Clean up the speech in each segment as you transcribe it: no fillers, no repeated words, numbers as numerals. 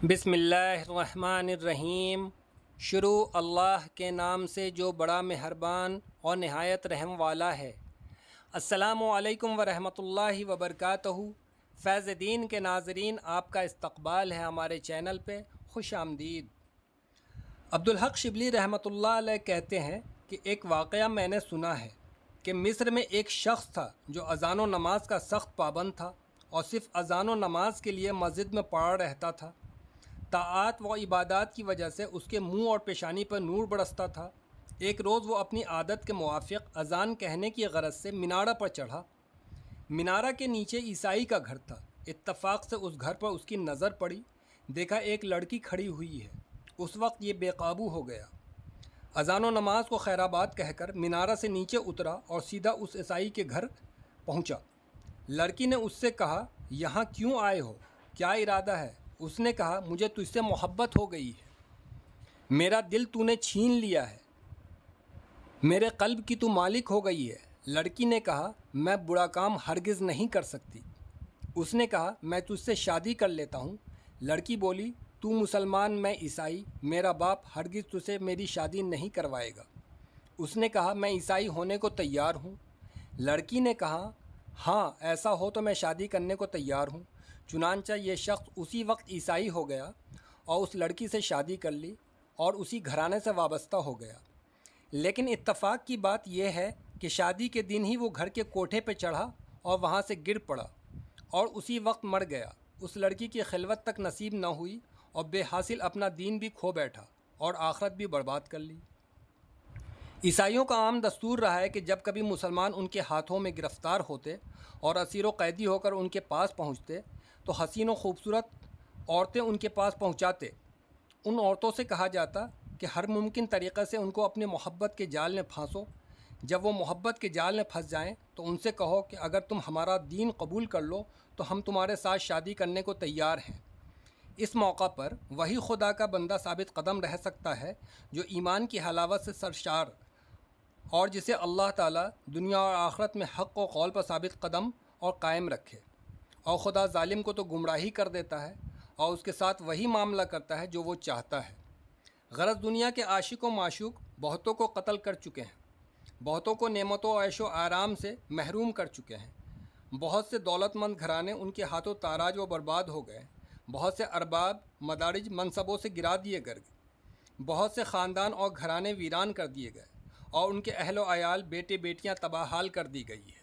बिस्मिल्लाहिर्रहमानिर्रहीम। शुरू अल्लाह के नाम से जो बड़ा मेहरबान और नहायत रहम वाला है। अस्सलामु अलैकुम वरहमतुल्लाहि वबरकातुहू। फैज़ दीन के नाज़रीन, आपका इस्तक़बाल है हमारे चैनल पे। खुश आमदीद। अब्दुल हक शिबली रहमतुल्लाह अलैह कहते हैं कि एक वाक़या मैंने सुना है कि मिस्र में एक शख्स था जो अज़ान व नमाज का सख्त पाबंद था और सिर्फ़ अज़ान व नमाज के लिए मस्जिद में पड़ा रहता था। ताआत व इबादत की वजह से उसके मुंह और पेशानी पर नूर बरसता था। एक रोज़ वो अपनी आदत के मुवाफ़िक़ अज़ान कहने की गरज से मीनारा पर चढ़ा। मीनारा के नीचे ईसाई का घर था। इत्तफ़ाक़ से उस घर पर उसकी नज़र पड़ी। देखा एक लड़की खड़ी हुई है। उस वक्त ये बेकाबू हो गया। अज़ान व नमाज को खैराबाद कहकर मीनारा से नीचे उतरा और सीधा उस ईसाई के घर पहुंचा। लड़की ने उससे कहा, यहाँ क्यों आए हो, क्या इरादा है? उसने कहा, मुझे तुझसे मोहब्बत हो गई है, मेरा दिल तूने छीन लिया है, मेरे क़ल्ब की तू मालिक हो गई है। लड़की ने कहा, मैं बुरा काम हरगिज़ नहीं कर सकती। उसने कहा, मैं तुझसे शादी कर लेता हूँ। लड़की बोली, तू मुसलमान, मैं ईसाई, मेरा बाप हरगिज़ तुझसे मेरी शादी नहीं करवाएगा। उसने कहा, मैं ईसाई होने को तैयार हूँ। लड़की ने कहा, हाँ ऐसा हो तो मैं शादी करने को तैयार हूँ। चुनांचा ये शख्स उसी वक्त ईसाई हो गया और उस लड़की से शादी कर ली और उसी घराने से वाबस्ता हो गया। लेकिन इत्तफ़ाक़ की बात यह है कि शादी के दिन ही वो घर के कोठे पर चढ़ा और वहाँ से गिर पड़ा और उसी वक्त मर गया। उस लड़की की खिलवत तक नसीब न हुई और बेहासिल अपना दीन भी खो बैठा और आखिरत भी बर्बाद कर ली। ईसाइयों का आम दस्तूर रहा है कि जब कभी मुसलमान उनके हाथों में गिरफ़्तार होते और असीर व कैदी होकर उनके पास पहुँचते तो हसीन व खूबसूरत औरतें उनके पास पहुँचाते। उन औरतों से कहा जाता कि हर मुमकिन तरीक़े से उनको अपने मोहब्बत के जाल में फांसो। जब वो मोहब्बत के जाल में फंस जाएं तो उनसे कहो कि अगर तुम हमारा दीन कबूल कर लो तो हम तुम्हारे साथ शादी करने को तैयार हैं। इस मौका पर वही खुदा का बंदा साबित कदम रह सकता है जो ईमान की हलावत से सरशार और जिसे अल्लाह ताला दुनिया और आखिरत में हक़ व कौल पर साबित कदम और कायम रखे। और खुदा जालिम को तो गुमराही कर देता है और उसके साथ वही मामला करता है जो वो चाहता है। गरज दुनिया के आशिक व माशूक बहुतों को कत्ल कर चुके हैं, बहुतों को नेमतों और ऐशो आराम से महरूम कर चुके हैं। बहुत से दौलतमंद घराने उनके हाथों ताराज व बर्बाद हो गए। बहुत से अरबाब मदारिज मनसबों से गिरा दिए गए। बहुत से ख़ानदान और घराने वीरान कर दिए गए और उनके अहल व अयाल, बेटे बेटियां तबाहाल कर दी गई है।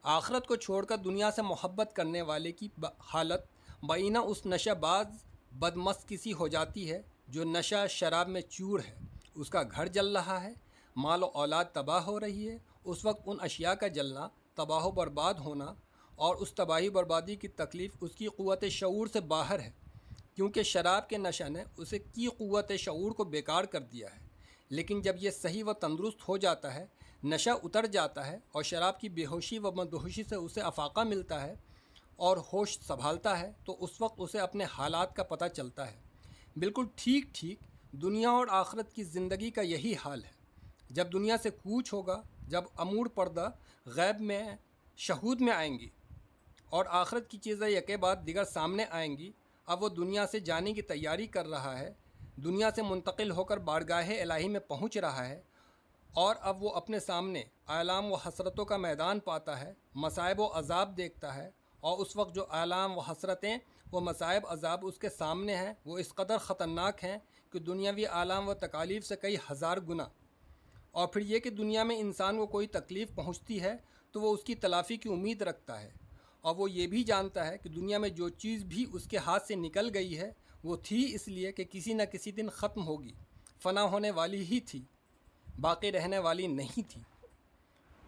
आखिरत को छोड़कर दुनिया से मोहब्बत करने वाले की हालत बईना उस नशाबाज बदमस्त किसी हो जाती है जो नशा शराब में चूर है। उसका घर जल रहा है, माल व औलाद तबाह हो रही है। उस वक्त उन अशिया का जलना, तबाह व बर्बाद होना और उस तबाही बर्बादी की तकलीफ़ उसकी क़ुव्वत शऊर से बाहर है, क्योंकि शराब के नशा ने उसे की क़ुव्वत शऊर को बेकार कर दिया है। लेकिन जब यह सही व तंदुरुस्त हो जाता है, नशा उतर जाता है और शराब की बेहोशी व मदहोशी से उसे अफाका मिलता है और होश संभालता है, तो उस वक्त उसे अपने हालात का पता चलता है। बिल्कुल ठीक ठीक दुनिया और आखिरत की ज़िंदगी का यही हाल है। जब दुनिया से कूच होगा, जब अमूर पर्दा गैब में शहूद में आएंगी और आखिरत की चीज़ें यके बाद दिगर सामने आएंगी, अब वो दुनिया से जाने की तैयारी कर रहा है, दुनिया से मुंतकिल होकर बारगाह इलाही में पहुंच रहा है और अब वो अपने सामने आलाम व हसरतों का मैदान पाता है, मसाइब व अज़ाब देखता है। और उस वक्त जो आलाम व हसरतें व मसाइब अज़ाब उसके सामने हैं वो इस कदर ख़तरनाक हैं कि दुनियावी आलाम व तकालीफ़ से कई हज़ार गुना। और फिर ये कि दुनिया में इंसान को कोई तकलीफ़ पहुँचती है तो वो उसकी तलाफ़ी की उम्मीद रखता है और वो ये भी जानता है कि दुनिया में जो चीज़ भी उसके हाथ से निकल गई है वो थी इसलिए कि किसी न किसी दिन ख़त्म होगी, फ़ना होने वाली ही थी, बाकी रहने वाली नहीं थी।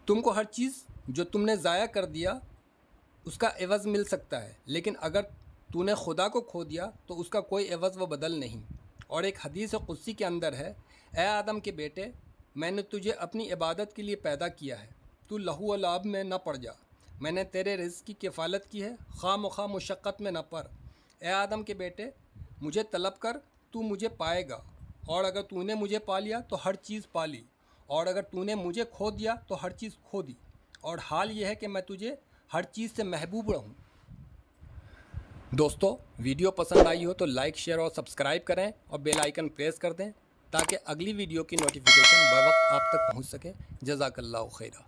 तुमको हर चीज़ जो तुमने ज़ाया कर दिया उसका एवज़ मिल सकता है, लेकिन अगर तूने खुदा को खो दिया तो उसका कोई एवज़ व बदल नहीं। और एक हदीस कुद्सी के अंदर है, ए आदम के बेटे, मैंने तुझे अपनी इबादत के लिए पैदा किया है, तू लहू व लाभ में न पड़ जा। मैंने तेरे रिज़्क़ की किफ़ालत की है, खामख़ा मुशक्क़त में न पड़। ए आदम के बेटे, मुझे तलब कर, तू मुझे पाएगा। और अगर तूने मुझे पा लिया तो हर चीज़ पा ली, और अगर तूने मुझे खो दिया तो हर चीज़ खो दी। और हाल यह है कि मैं तुझे हर चीज़ से महबूब रहूँ। دوستو ویڈیو پسند آئی ہو تو لائک شیئر اور سبسکرائب کریں اور بیل آئیکن پریس کر دیں تاکہ اگلی ویڈیو کی نوٹیفیکیشن بر وقت آپ تک پہنچ سکے۔ جزاک اللہ خیرہ۔